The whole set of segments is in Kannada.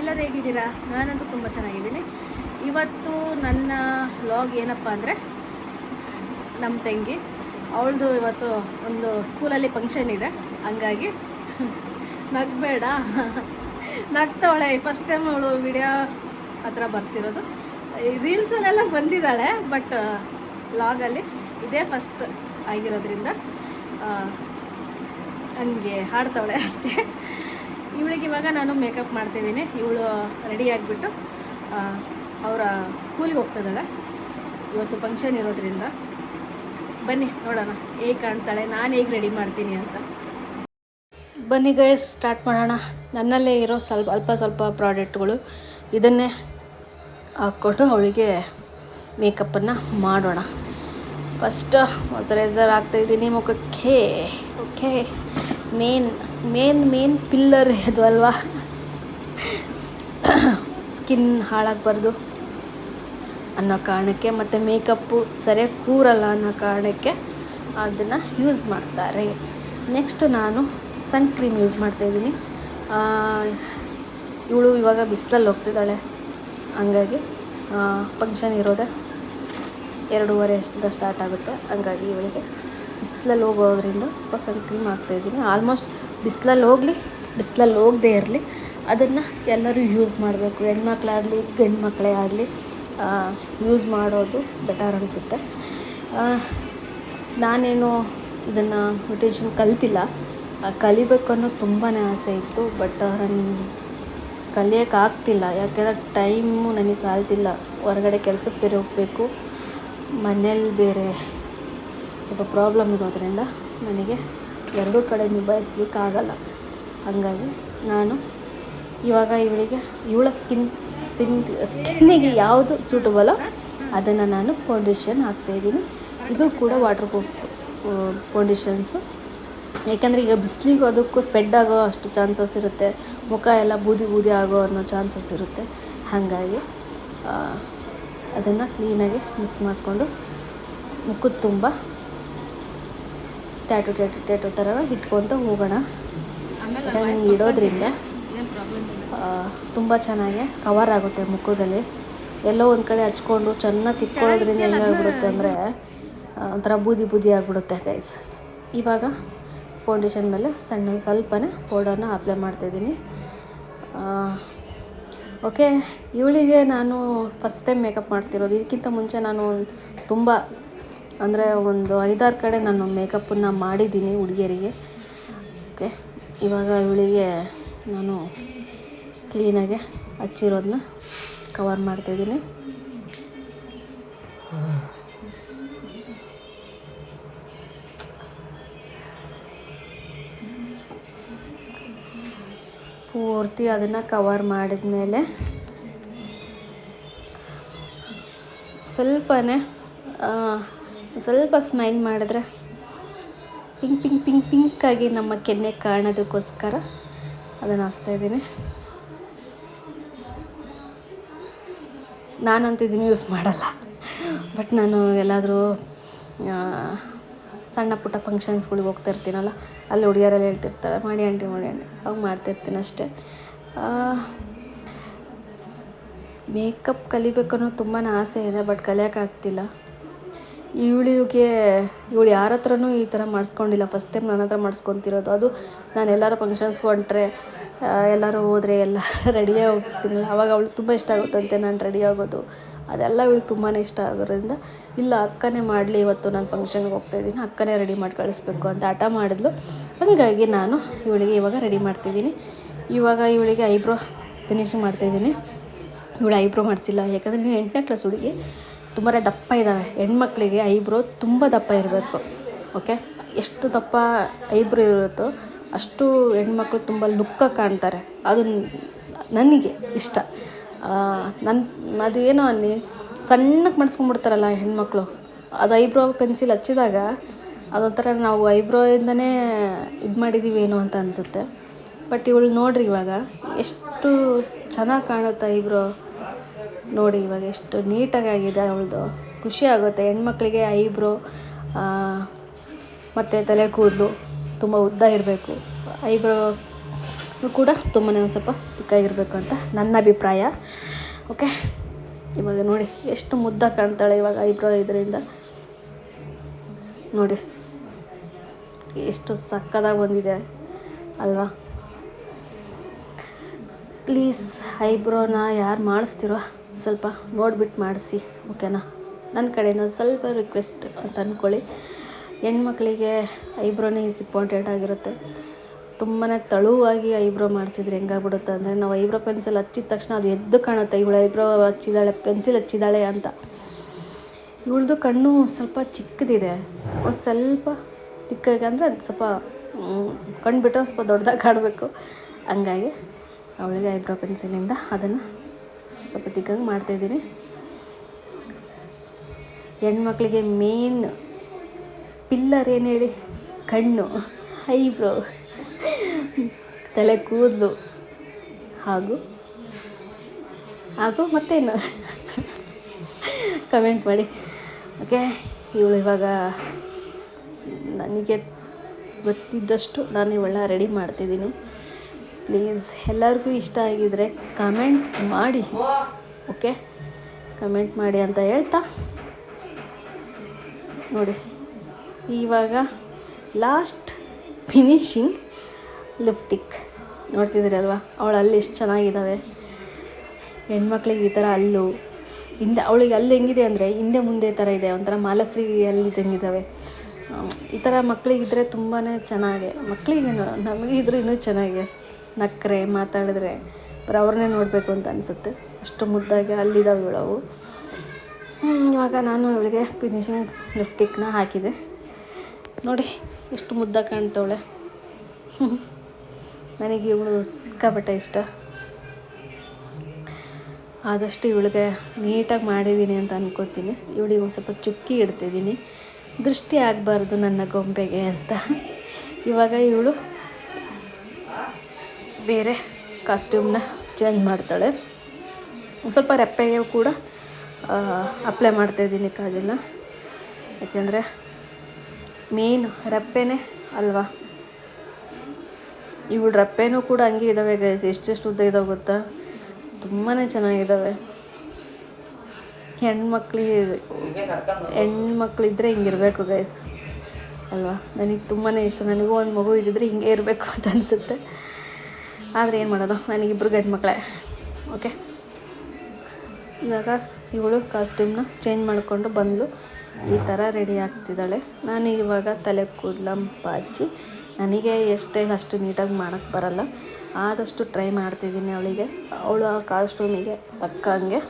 ಎಲ್ಲರೂ ಹೇಗಿದ್ದೀರಾ? ನಾನಂತೂ ತುಂಬ ಚೆನ್ನಾಗಿದ್ದೀನಿ. ಇವತ್ತು ನನ್ನ ವ್ಲಾಗ್ ಏನಪ್ಪ ಅಂದರೆ, ನಮ್ಮ ತಂಗಿ ಅವಳದು ಇವತ್ತು ಒಂದು ಸ್ಕೂಲಲ್ಲಿ ಫಂಕ್ಷನ್ ಇದೆ. ಹಂಗಾಗಿ ನಗಬೇಡ, ನಗ್ತಾವಳೆ. ಫಸ್ಟ್ ಟೈಮ್ ಅವಳು ವಿಡಿಯೋ ಹತ್ರ ಬರ್ತಿರೋದು. ರೀಲ್ಸಲ್ಲೆಲ್ಲ ಬಂದಿದ್ದಾಳೆ, ಬಟ್ ವ್ಲಾಗಲ್ಲಿ ಇದೇ ಫಸ್ಟ್ ಆಗಿರೋದ್ರಿಂದ ಹಂಗೆ ಹಾಡ್ತಾವಳೆ ಅಷ್ಟೇ. ಇವಳಿಗೆ ಇವಾಗ ನಾನು ಮೇಕಪ್ ಮಾಡ್ತಿದ್ದೀನಿ. ಇವಳು ರೆಡಿ ಆಗಿಬಿಟ್ಟು ಅವರ ಸ್ಕೂಲಿಗೆ ಹೋಗ್ತಿದ್ದಾಳೆ. ಇವತ್ತು ಫಂಕ್ಷನ್ ಇರೋದ್ರಿಂದ ಬನ್ನಿ ನೋಡೋಣ ಹೇಗೆ ಕಾಣ್ತಾಳೆ, ನಾನು ಹೇಗೆ ರೆಡಿ ಮಾಡ್ತೀನಿ ಅಂತ. ಬನ್ನಿ ಗೈಸ್, ಸ್ಟಾರ್ಟ್ ಮಾಡೋಣ. ನನ್ನಲ್ಲೇ ಇರೋ ಅಲ್ಪ ಸ್ವಲ್ಪ ಪ್ರಾಡಕ್ಟ್ಗಳು, ಇದನ್ನೇ ಹಾಕ್ಕೊಂಡು ಅವಳಿಗೆ ಮೇಕಪ್ಪನ್ನು ಮಾಡೋಣ. ಫಸ್ಟ್ ಮಾಯ್ಶ್ಚರೈಸರ್ ಹಾಕ್ತಾಯಿದ್ದೀನಿ ಮುಖಕ್ಕೆ. ಓಕೆ, ಮೇನ್ ಪಿಲ್ಲರ್ ಇದು ಅಲ್ವಾ, ಸ್ಕಿನ್ ಹಾಳಾಗಬಾರ್ದು ಅನ್ನೋ ಕಾರಣಕ್ಕೆ, ಮತ್ತು ಮೇಕಪ್ಪು ಸರಿಯಾಗಿ ಕೂರಲ್ಲ ಅನ್ನೋ ಕಾರಣಕ್ಕೆ ಅದನ್ನು ಯೂಸ್ ಮಾಡ್ತಾರೆ. ನೆಕ್ಸ್ಟ್ ನಾನು ಸನ್ ಕ್ರೀಮ್ ಯೂಸ್ ಮಾಡ್ತಾಯಿದ್ದೀನಿ. ಇವಳು ಇವಾಗ ಬಿಸಿಲಲ್ಲಿ ಹೋಗ್ತಿದ್ದಾಳೆ, ಹಂಗಾಗಿ ಫಂಕ್ಷನ್ ಇರೋದೆ 2:30 ಸ್ಟಾರ್ಟ್ ಆಗುತ್ತೆ. ಹಂಗಾಗಿ ಇವಳಿಗೆ ಬಿಸಿಲಲ್ಲಿ ಹೋಗೋದ್ರಿಂದ ಸ್ವಲ್ಪ ಸನ್ ಕ್ರೀಮ್ ಹಾಕ್ತಾಯಿದ್ದೀನಿ. ಆಲ್ಮೋಸ್ಟ್ ಬಿಸಿಲಲ್ಲಿ ಹೋಗದೇ ಇರಲಿ, ಅದನ್ನು ಎಲ್ಲರೂ ಯೂಸ್ ಮಾಡಬೇಕು. ಹೆಣ್ಮಕ್ಳಾಗಲಿ ಗಂಡು ಮಕ್ಕಳೇ ಆಗಲಿ ಯೂಸ್ ಮಾಡೋದು ಬೆಟರ್ ಅನಿಸುತ್ತೆ. ನಾನೇನು ಇದನ್ನು ಬ್ಯೂಟಿಷಿಯನ್ ಕಲ್ತಿಲ್ಲ, ಕಲಿಬೇಕು ಅನ್ನೋದು ತುಂಬಾ ಆಸೆ ಇತ್ತು. ಬಟ್ ನಾನು ಕಲಿಯೋಕ್ಕಾಗ್ತಿಲ್ಲ, ಯಾಕೆಂದರೆ ಟೈಮು ನನಗೆ ಸಾಲ್ತಿಲ್ಲ. ಹೊರಗಡೆ ಕೆಲಸಕ್ಕೆ ಬೇರೆ ಹೋಗಬೇಕು, ಮನೇಲಿ ಬೇರೆ ಸ್ವಲ್ಪ ಪ್ರಾಬ್ಲಮ್ ಇರೋದರಿಂದ ನನಗೆ ಎರಡೂ ಕಡೆ ನಿಭಾಯಿಸ್ಲಿಕ್ಕಾಗಲ್ಲ. ಹಾಗಾಗಿ ನಾನು ಇವಾಗ ಇವಳ ಸ್ಕಿನ್ನಿಗೆ ಯಾವುದು ಸೂಟಬಲೋ ಅದನ್ನು ನಾನು ಫೌಂಡೇಶನ್ ಹಾಕ್ತಾಯಿದ್ದೀನಿ. ಇದು ಕೂಡ ವಾಟರ್ ಪ್ರೂಫ್ ಫೌಂಡೇಶನ್ಸು. ಯಾಕಂದರೆ ಈಗ ಬಿಸಿಲಿಗೂ ಅದಕ್ಕೂ ಸ್ಪ್ರೆಡ್ ಆಗೋ ಅಷ್ಟು ಚಾನ್ಸಸ್ ಇರುತ್ತೆ, ಮುಖ ಎಲ್ಲ ಬೂದಿ ಆಗೋ ಅನ್ನೋ ಚಾನ್ಸಸ್ ಇರುತ್ತೆ. ಹಾಗಾಗಿ ಅದನ್ನು ಕ್ಲೀನಾಗಿ ಮಿಕ್ಸ್ ಮಾಡಿಕೊಂಡು ಮುಖದ ತುಂಬ ಟ್ಯಾಟು ಥರ ಇಟ್ಕೊತ ಹೋಗೋಣ. ನನಗೆ ಇಡೋದ್ರಿಂದ ತುಂಬ ಚೆನ್ನಾಗಿ ಕವರ್ ಆಗುತ್ತೆ ಮುಖದಲ್ಲಿ. ಎಲ್ಲೋ ಒಂದು ಕಡೆ ಹಚ್ಕೊಂಡು ಚೆನ್ನಾಗಿ ತಿಕ್ಕೊಳ್ಳೋದ್ರಿಂದ ಹೆಂಗಾಗ್ಬಿಡುತ್ತೆ ಅಂದರೆ ಒಂಥರ ಬೂದಿ ಆಗಿಬಿಡುತ್ತೆ ಗೈಸ್. ಇವಾಗ ಫೌಂಡೇಶನ್ ಮೇಲೆ ಸ್ವಲ್ಪನೇ ಪೌಡರ್ನ ಅಪ್ಲೈ ಮಾಡ್ತಾಯಿದ್ದೀನಿ. ಓಕೆ, ಇವಳಿಗೆ ನಾನು ಫಸ್ಟ್ ಟೈಮ್ ಮೇಕಪ್ ಮಾಡ್ತಿರೋದು. ಇದಕ್ಕಿಂತ ಮುಂಚೆ ನಾನು ತುಂಬ ಅಂದರೆ ಒಂದು 5-6 ಕಡೆ ನಾನು ಮೇಕಪ್ಪನ್ನು ಮಾಡಿದ್ದೀನಿ ಹುಡುಗಿಯರಿಗೆ. ಓಕೆ, ಇವಾಗ ಇವಳಿಗೆ ನಾನು ಕ್ಲೀನಾಗೆ ಹಚ್ಚಿರೋದನ್ನ ಕವರ್ ಮಾಡ್ತಾಯಿದ್ದೀನಿ. ಪೂರ್ತಿ ಅದನ್ನು ಕವರ್ ಮಾಡಿದ ಮೇಲೆ ಸ್ವಲ್ಪ ಸ್ಮೈಲ್ ಮಾಡಿದ್ರೆ ಪಿಂಕಾಗಿ ನಮ್ಮ ಕೆನ್ನೆ ಕಾಣೋದಕ್ಕೋಸ್ಕರ ಅದನ್ನು ಹಚ್ತಾಯಿದ್ದೀನಿ. ನಾನಂತೂ ಇದನ್ನು ಯೂಸ್ ಮಾಡಲ್ಲ, ಬಟ್ ನಾನು ಎಲ್ಲಾದರೂ ಸಣ್ಣ ಪುಟ್ಟ ಫಂಕ್ಷನ್ಸ್ಗಳಿಗೆ ಹೋಗ್ತಾ ಇರ್ತೀನಲ್ಲ, ಅಲ್ಲಿ ಹುಡುಗಿಯರೆಲ್ಲ ಹೇಳ್ತಿರ್ತಾರೆ ಮಾಡಿ ಆಂಟಿ ಅವಾಗ ಮಾಡ್ತಾಯಿರ್ತೀನಿ ಅಷ್ಟೇ. ಮೇಕಪ್ ಕಲಿಬೇಕು ಅನ್ನೋದು ತುಂಬಾ ಆಸೆ ಇದೆ, ಬಟ್ ಕಲಿಯೋಕ್ಕಾಗ್ತಿಲ್ಲ. ಇವಳು ಯಾರ ಹತ್ರನೂ ಈ ಥರ ಮಾಡಿಸ್ಕೊಂಡಿಲ್ಲ. ಫಸ್ಟ್ ಟೈಮ್ ನನ್ನ ಹತ್ರ ಮಾಡಿಸ್ಕೊತಿರೋದು. ಅದು ನಾನು ಎಲ್ಲರೂ ಫಂಕ್ಷನ್ಸ್ಗೆ ಹೊಂಟ್ರೆ, ಎಲ್ಲರೂ ಹೋದರೆ ಎಲ್ಲ ರೆಡಿಯಾಗಿ ಹೋಗ್ತೀನಲ್ಲ, ಆವಾಗ ಅವಳು ತುಂಬ ಇಷ್ಟ ಆಗುತ್ತಂತೆ ನಾನು ರೆಡಿ ಆಗೋದು. ಅದೆಲ್ಲ ಇವಳಿಗೆ ತುಂಬಾ ಇಷ್ಟ ಆಗೋದ್ರಿಂದ, ಇಲ್ಲ ಅಕ್ಕನೇ ಮಾಡಲಿ, ಇವತ್ತು ನಾನು ಫಂಕ್ಷನ್ಗೆ ಹೋಗ್ತಾಯಿದ್ದೀನಿ, ಅಕ್ಕನೇ ರೆಡಿ ಮಾಡಿ ಕಳಿಸ್ಬೇಕು ಅಂತ ಹಠ ಮಾಡಿದ್ಲು. ಹಾಗಾಗಿ ನಾನು ಇವಳಿಗೆ ಇವಾಗ ರೆಡಿ ಮಾಡ್ತಿದ್ದೀನಿ. ಇವಾಗ ಇವಳಿಗೆ ಐಬ್ರೋ ಫಿನಿಶಿಂಗ್ ಮಾಡ್ತಾಯಿದ್ದೀನಿ. ಇವಳು ಐಬ್ರೋ ಮಾಡಿಸಿಲ್ಲ, ಯಾಕಂದರೆ ನೀನು 8ನೇ ಕ್ಲಾಸ್ ಹುಡುಗಿ, ತುಂಬಾ ದಪ್ಪ ಇದ್ದಾವೆ. ಹೆಣ್ಮಕ್ಳಿಗೆ ಐಬ್ರೋ ತುಂಬ ದಪ್ಪ ಇರಬೇಕು. ಓಕೆ, ಎಷ್ಟು ದಪ್ಪ ಐಬ್ರೋ ಇರುತ್ತೋ ಅಷ್ಟು ಹೆಣ್ಮಕ್ಳು ತುಂಬ ಲುಕ್ಕಾಗಿ ಕಾಣ್ತಾರೆ. ಅದು ನನಗೆ ಇಷ್ಟ. ಅದು ಏನೋ ಅಲ್ಲಿ ಸಣ್ಣಕ್ಕೆ ಮಾಡಿಸ್ಕೊಂಡ್ಬಿಡ್ತಾರಲ್ಲ ಹೆಣ್ಮಕ್ಳು, ಅದು ಐಬ್ರೋ ಪೆನ್ಸಿಲ್ ಹಚ್ಚಿದಾಗ ಅದೊಂಥರ ನಾವು ಐಬ್ರೋಯಿಂದನೇ ಇದು ಮಾಡಿದ್ದೀವಿ ಏನೋ ಅಂತ ಅನಿಸುತ್ತೆ. ಬಟ್ ಇವಳು ನೋಡಿರಿ ಇವಾಗ ಎಷ್ಟು ಚೆನ್ನಾಗಿ ಕಾಣುತ್ತೆ ಐಬ್ರೋ ನೋಡಿ. ಇವಾಗ ಎಷ್ಟು ನೀಟಾಗಿದೆ ಅವಳದು. ಖುಷಿ ಆಗುತ್ತೆ ಹೆಣ್ಮಕ್ಳಿಗೆ. ಐಬ್ರೋ ಮತ್ತು ತಲೆ ಕೂದಲು ತುಂಬ ಉದ್ದ ಇರಬೇಕು. ಐಬ್ರೋ ಕೂಡ ತುಂಬಾ ಒಂದು ಸ್ವಲ್ಪ ತಿಕ್ಕಾಗಿರಬೇಕು ಅಂತ ನನ್ನ ಅಭಿಪ್ರಾಯ. ಓಕೆ, ಇವಾಗ ನೋಡಿ ಎಷ್ಟು ಮುದ್ದಾಗಿ ಕಾಣ್ತಾಳೆ ಇವಾಗ ಐಬ್ರೋ ಇದರಿಂದ. ನೋಡಿ ಎಷ್ಟು ಸಕ್ಕದಾಗಿ ಬಂದಿದೆ ಅಲ್ವಾ. ಪ್ಲೀಸ್ ಐಬ್ರೋನ ಯಾರು ಮಾಡಿಸ್ತಿರೋ ಸ್ವಲ್ಪ ನೋಡಿಬಿಟ್ಟು ಮಾಡಿಸಿ, ಓಕೆನಾ. ನನ್ನ ಕಡೆಯಿಂದ ಸ್ವಲ್ಪ ರಿಕ್ವೆಸ್ಟ್ ಅಂತ ಅಂದ್ಕೊಳ್ಳಿ. ಹೆಣ್ಮಕ್ಳಿಗೆ ಐಬ್ರೋನೇ ಇಂಪಾರ್ಟೆಂಟ್ ಆಗಿರುತ್ತೆ. ತುಂಬಾ ತೆಳುವಾಗಿ ಐಬ್ರೋ ಮಾಡಿಸಿದ್ರೆ ಹೆಂಗಾಗ್ಬಿಡುತ್ತೆ ಅಂದರೆ, ನಾವು ಐಬ್ರೋ ಪೆನ್ಸಿಲ್ ಹಚ್ಚಿದ ತಕ್ಷಣ ಅದು ಎದ್ದು ಕಾಣುತ್ತೆ, ಇವಳು ಐಬ್ರೋ ಹಚ್ಚಿದ್ದಾಳೆ, ಪೆನ್ಸಿಲ್ ಹಚ್ಚಿದ್ದಾಳೆ ಅಂತ. ಇವಳದು ಕಣ್ಣು ಸ್ವಲ್ಪ ಚಿಕ್ಕದಿದೆ, ಒಂದು ಸ್ವಲ್ಪ ತಿಕ್ಕಾಗಿ ಅಂದರೆ ಅದು ಸ್ವಲ್ಪ ಕಣ್ಣು ಬಿಟ್ಟರೆ ಸ್ವಲ್ಪ ದೊಡ್ಡದಾಗಿ ಕಾಣಬೇಕು. ಹಂಗಾಗಿ ಅವಳಿಗೆ ಐಬ್ರೋ ಪೆನ್ಸಿಲಿಂದ ಅದನ್ನು ಸ್ವಲ್ಪ ತಿಕ್ಕಾಗಿ ಮಾಡ್ತಾಯಿದ್ದೀನಿ. ಹೆಣ್ಮಕ್ಳಿಗೆ ಮೇನ್ ಪಿಲ್ಲರ್ ಏನು ಹೇಳಿ, ಕಣ್ಣು, ಐಬ್ರೋ, ತಲೆ ಕೂದಲು ಹಾಗೂ ಮತ್ತೇನು ಕಮೆಂಟ್ ಮಾಡಿ. ಓಕೆ, ಇವಳು ಇವಾಗ ನನಗೆ ಗೊತ್ತಿದ್ದಷ್ಟು ನಾನು ಇವಳನ್ನ ರೆಡಿ ಮಾಡ್ತಿದ್ದೀನಿ. ಪ್ಲೀಸ್ ಎಲ್ಲರಿಗೂ ಇಷ್ಟ ಆಗಿದರೆ ಕಮೆಂಟ್ ಮಾಡಿ, ಓಕೆ, ಕಮೆಂಟ್ ಮಾಡಿ ಅಂತ ಹೇಳ್ತಾ ನೋಡಿ ಇವಾಗ ಲಾಸ್ಟ್ ಫಿನಿಶಿಂಗ್ ಲಿಪ್ಸ್ಟಿಕ್ ನೋಡ್ತಿದ್ದೀರಲ್ವ. ಅವಳು ಅಲ್ಲಿ ಎಷ್ಟು ಚೆನ್ನಾಗಿದ್ದಾವೆ. ಹೆಣ್ಮಕ್ಳಿಗೆ ಈ ಥರ ಅಲ್ಲು ಹಿಂದೆ, ಅವಳಿಗೆ ಅಲ್ಲಿ ಹೆಂಗಿದೆ ಅಂದರೆ ಹಿಂದೆ ಮುಂದೆ ಥರ ಇದೆ, ಒಂಥರ ಮಾಲಶ್ರೀ ಅಲ್ಲಿ ಹೆಂಗಿದ್ದಾವೆ. ಈ ಥರ ಮಕ್ಕಳಿಗಿದ್ರೆ ತುಂಬಾ ಚೆನ್ನಾಗೆ, ಮಕ್ಕಳಿಗೇನು ನಮಗಿದ್ರೆ ಇನ್ನೂ ಚೆನ್ನಾಗಿದೆ. ನಕ್ಕರೆ ಮಾತಾಡಿದ್ರೆ ಬರೀ ಅವ್ರನ್ನೇ ನೋಡಬೇಕು ಅಂತ ಅನಿಸುತ್ತೆ, ಅಷ್ಟು ಮುದ್ದಾಗಿ ಅಲ್ಲಿದ್ದಾವೆ ಇವಳವು. ಇವಾಗ ನಾನು ಇವಳಿಗೆ ಫಿನಿಶಿಂಗ್ ಲಿಪ್ಸ್ಟಿಕ್ನ ಹಾಕಿದೆ. ನೋಡಿ ಎಷ್ಟು ಮುದ್ದಾಗಿ ಕಾಣ್ತವಳೆ. ನನಗೆ ಇವಳು ಸಿಕ್ಕಾಪಟ್ಟೆ ಇಷ್ಟ. ಆದಷ್ಟು ಇವಳಿಗೆ ನೀಟಾಗಿ ಮಾಡಿದ್ದೀನಿ ಅಂತ ಅನ್ಕೋತೀನಿ. ಇವಳಿಗೆ ಒಂದು ಸ್ವಲ್ಪ ಚುಕ್ಕಿ ಇಡ್ತಿದ್ದೀನಿ, ದೃಷ್ಟಿ ಆಗಬಾರ್ದು ನನ್ನ ಗೊಂಬೆಗೆ ಅಂತ. ಇವಾಗ ಇವಳು ಬೇರೆ ಕಾಸ್ಟ್ಯೂಮ್ನ ಚೇಂಜ್ ಮಾಡ್ತಾಳೆ. ಸ್ವಲ್ಪ ರೆಪ್ಪೆಗೆ ಕೂಡ ಅಪ್ಲೈ ಮಾಡ್ತಾಯಿದ್ದೀನಿ ಕಾಜಲ್ನ, ಯಾಕೆಂದರೆ ಮೇನ್ ರೆಪ್ಪೆನೇ ಅಲ್ವಾ. ಇವಳು ರೆಪ್ಪೆನೂ ಕೂಡ ಹಂಗೆ ಇದ್ದಾವೆ ಗೈಸ್, ಎಷ್ಟೆಷ್ಟು ಉದ್ದ ಇದಾವೆ ಗೊತ್ತಾ, ತುಂಬಾ ಚೆನ್ನಾಗಿದ್ದಾವೆ. ಹೆಣ್ಮಕ್ಳಿದ್ರೆ ಹಿಂಗಿರಬೇಕು ಗೈಸ್ ಅಲ್ವಾ. ನನಗೆ ತುಂಬಾ ಇಷ್ಟ. ನನಗೂ ಒಂದು ಮಗು ಇದ್ದಿದ್ರೆ ಹಿಂಗೆ ಇರಬೇಕು ಅಂತ ಅನಿಸುತ್ತೆ. ಆದರೆ ಏನು ಮಾಡೋದು, ನನಗಿಬ್ಬರು ಗಂಡು ಮಕ್ಕಳೇ. ಓಕೆ, ಇವಾಗ ಇವಳು ಕಾಸ್ಟ್ಯೂಮ್ನ ಚೇಂಜ್ ಮಾಡಿಕೊಂಡು ಬಂದು ಈ ಥರ ರೆಡಿ ಆಗ್ತಿದ್ದಾಳೆ. ನಾನು ಇವಾಗ ತಲೆ ಕೂದಲ ಬಾಚಿ, ನನಗೆ ಎಷ್ಟೇ ಅಷ್ಟು ನೀಟಾಗಿ ಮಾಡೋಕ್ಕೆ ಬರಲ್ಲ, ಆದಷ್ಟು ಟ್ರೈ ಮಾಡ್ತಿದ್ದೀನಿ ಅವಳಿಗೆ, ಅವಳು ಆ ಕಾಸ್ಟ್ಯೂಮಿಗೆ ತಕ್ಕಂಗೆ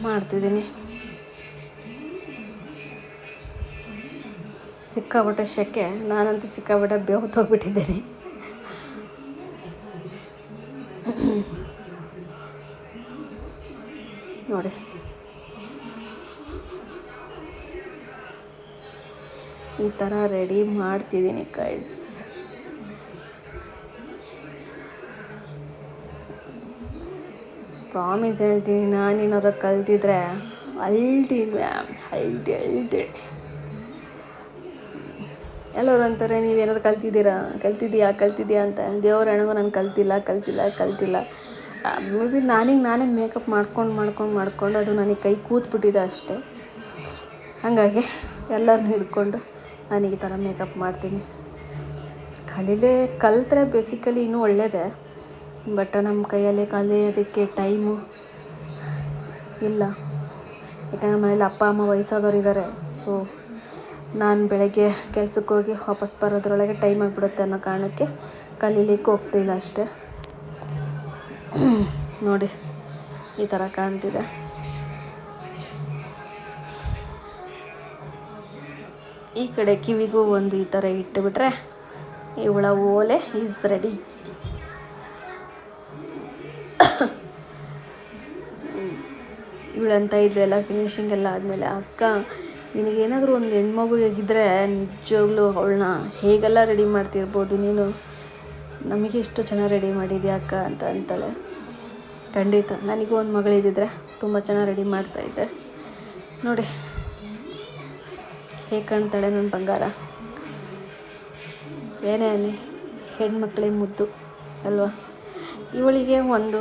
ಮಾಡ್ತಿದ್ದೀನಿ. ಸಿಕ್ಕಾಪಟ್ಟೆ ಶೆಕೆ, ನಾನಂತೂ ಸಿಕ್ಕಾಪಟ್ಟೆ ಬೇವತ್ತೋಗ್ಬಿಟ್ಟಿದ್ದೀನಿ. ನೋಡಿ ಈ ಥರ ರೆಡಿ ಮಾಡ್ತಿದ್ದೀನಿ ಗೈಸ್. ಪ್ರಾಮಿಸ್ ಹೇಳ್ತೀನಿ, ನಾನೇನಾದ್ರು ಕಲ್ತಿದ್ರೆ ಅಲ್ಟಿ ಎಲ್ಲರೂ ಅಂತಾರೆ ನೀವೇನಾದ್ರು ಕಲ್ತಿದ್ದೀಯಾ ಅಂತ. ದೇವ್ರ ಹೆಣಗೂ ನಾನು ಕಲ್ತಿಲ್ಲ. ಮೇ ಬಿ ನಾನೇ ಮೇಕಪ್ ಮಾಡ್ಕೊಂಡು ಅದು ನನಗೆ ಕೈ ಕೂತ್ಬಿಟ್ಟಿದೆ ಅಷ್ಟೇ. ಹಾಗಾಗಿ ಎಲ್ಲರನ್ನೂ ಹಿಡ್ಕೊಂಡು ನಾನು ಈ ಥರ ಮೇಕಪ್ ಮಾಡ್ತೀನಿ. ಕಲಿತ್ರೆ ಬೇಸಿಕಲಿ ಇನ್ನೂ ಒಳ್ಳೆಯದೇ, ಬಟ್ ನಮ್ಮ ಕೈಯಲ್ಲಿ ಕಲಿಯೋದಕ್ಕೆ ಟೈಮು ಇಲ್ಲ. ಯಾಕಂದರೆ ಮನೇಲಿ ಅಪ್ಪ ಅಮ್ಮ ವಯಸ್ಸಾದವ್ರು ಇದ್ದಾರೆ. ಸೊ ನಾನು ಬೆಳಗ್ಗೆ ಕೆಲ್ಸಕ್ಕೆ ಹೋಗಿ ವಾಪಸ್ ಬರೋದ್ರೊಳಗೆ ಟೈಮ್ ಆಗಿಬಿಡುತ್ತೆ ಅನ್ನೋ ಕಾರಣಕ್ಕೆ ಕಲೀಲಿಕ್ಕೆ ಹೋಗ್ತಿಲ್ಲ ಅಷ್ಟೇ. ನೋಡಿ ಈ ಥರ ಕಾಣ್ತಿದೆ. ಈ ಕಡೆ ಕಿವಿಗೂ ಒಂದು ಈ ಥರ ಇಟ್ಟುಬಿಟ್ರೆ ಇವಳ ಓಲೆ ಈಸ್ ರೆಡಿ. ಇವಳಂತ ಇದೆಲ್ಲ ಫಿನಿಶಿಂಗ್ ಎಲ್ಲ ಆದಮೇಲೆ, ಅಕ್ಕ ನಿನಗೇನಾದರೂ ಒಂದು ಹೆಣ್ಮಗು ಹೇಗಿದ್ದರೆ ನಿಜವಾಗ್ಲೂ ಅವಳನ್ನ ಹೇಗೆಲ್ಲ ರೆಡಿ ಮಾಡ್ತಿರ್ಬೋದು ನೀನು, ನಮಗೆ ಇಷ್ಟು ಚೆನ್ನಾಗಿ ರೆಡಿ ಮಾಡಿದ್ಯಾ ಅಕ್ಕ ಅಂತ ಅಂತಾಳೆ. ಖಂಡಿತ ನನಗೂ ಒಂದು ಮಗಳಿದ್ದಿದ್ರೆ ತುಂಬ ಚೆನ್ನಾಗಿ ರೆಡಿ ಮಾಡ್ತಾಯಿದ್ದೆ. ನೋಡಿ ಹೇಗೆ ಕಾಣ್ತಾಳೆ ನನ್ನ ಬಂಗಾರ. ಏನೇ ಅನ್ನಿ, ಹೆಣ್ಮಕ್ಳಿಗೆ ಮುದ್ದು. ಅಲ್ವಾ. ಇವಳಿಗೆ ಒಂದು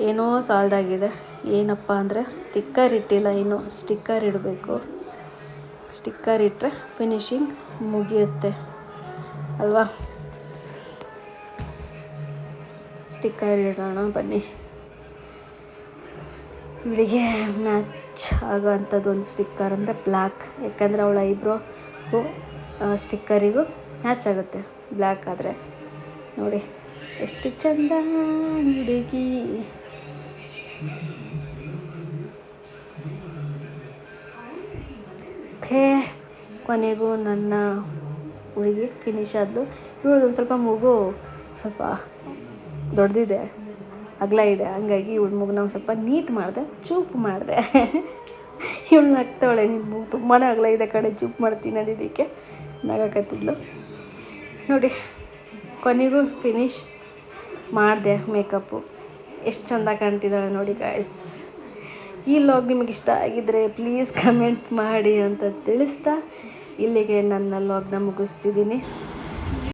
ಏನೋ ಸಾಲದಾಗಿದೆ. ಏನಪ್ಪ ಅಂದರೆ ಸ್ಟಿಕ್ಕರ್ ಇಟ್ಟಿಲ್ಲ, ಇನ್ನು ಸ್ಟಿಕ್ಕರ್ ಇಡಬೇಕು. ಸ್ಟಿಕ್ಕರ್ ಇಟ್ಟರೆ ಫಿನಿಶಿಂಗ್ ಮುಗಿಯುತ್ತೆ ಅಲ್ವಾ. ಸ್ಟಿಕ್ಕರ್ ಇಡೋಣ ಬನ್ನಿ. ಇವಳಿಗೆ ಮ್ಯಾಚ್ ಆಗೋ ಅಂಥದ್ದು ಒಂದು ಸ್ಟಿಕ್ಕರ್ ಅಂದರೆ ಬ್ಲ್ಯಾಕ್, ಯಾಕಂದರೆ ಅವಳ ಐಬ್ರೋಗೂ ಸ್ಟಿಕ್ಕರಿಗೂ ಮ್ಯಾಚ್ ಆಗುತ್ತೆ ಬ್ಲ್ಯಾಕ್ ಆದರೆ. ನೋಡಿ ಎಷ್ಟು ಚಂದ ಹುಡುಗಿ. ಓಕೆ, ಕೊನೆಗೂ ನನ್ನ ಹುಡುಗಿ ಫಿನಿಶ್ ಆದಳು. ಇವಳದು ಒಂದು ಸ್ವಲ್ಪ ಮೂಗು ಸ್ವಲ್ಪ ದೊಡ್ಡದಿದೆ, ಅಗಲ ಇದೆ, ಹಂಗಾಗಿ ಇವಳ ಮೂಗು ನಾವು ಸ್ವಲ್ಪ ನೀಟ್ ಮಾಡಿದೆ, ಚೂಪ್ ಮಾಡಿದೆ. ಇವಳು ನಗ್ತಾವಳೆ, ನಿನ್ನ ಮೂಗು ತುಂಬಾ ಅಗಲ ಇದೆ ಕಡೆ, ಚೂಪ್ ಮಾಡ್ತೀನಿ ಅಂದಿದ್ದಕ್ಕೆ ನಗಕತ್ತಿದ್ಲು. ನೋಡಿ ಕೊನೆಗೂ ಫಿನಿಶ್ ಮಾಡಿದೆ ಮೇಕಪ್ಪು. ಎಷ್ಟು ಚೆಂದ ಕಾಣ್ತಿದ್ದಾಳೆ ನೋಡಿ ಗಾಯ್ಸ್. ಈ ವ್ಲಾಗ್ ನಿಮಗೆ ಇಷ್ಟ ಆಗಿದ್ದರೆ ಪ್ಲೀಸ್ ಕಮೆಂಟ್ ಮಾಡಿ ಅಂತ ತಿಳಿಸ್ತಾ ಇಲ್ಲಿಗೆ ನನ್ನ ವ್ಲಾಗ್ನ ಮುಗಿಸ್ತಿದ್ದೀನಿ.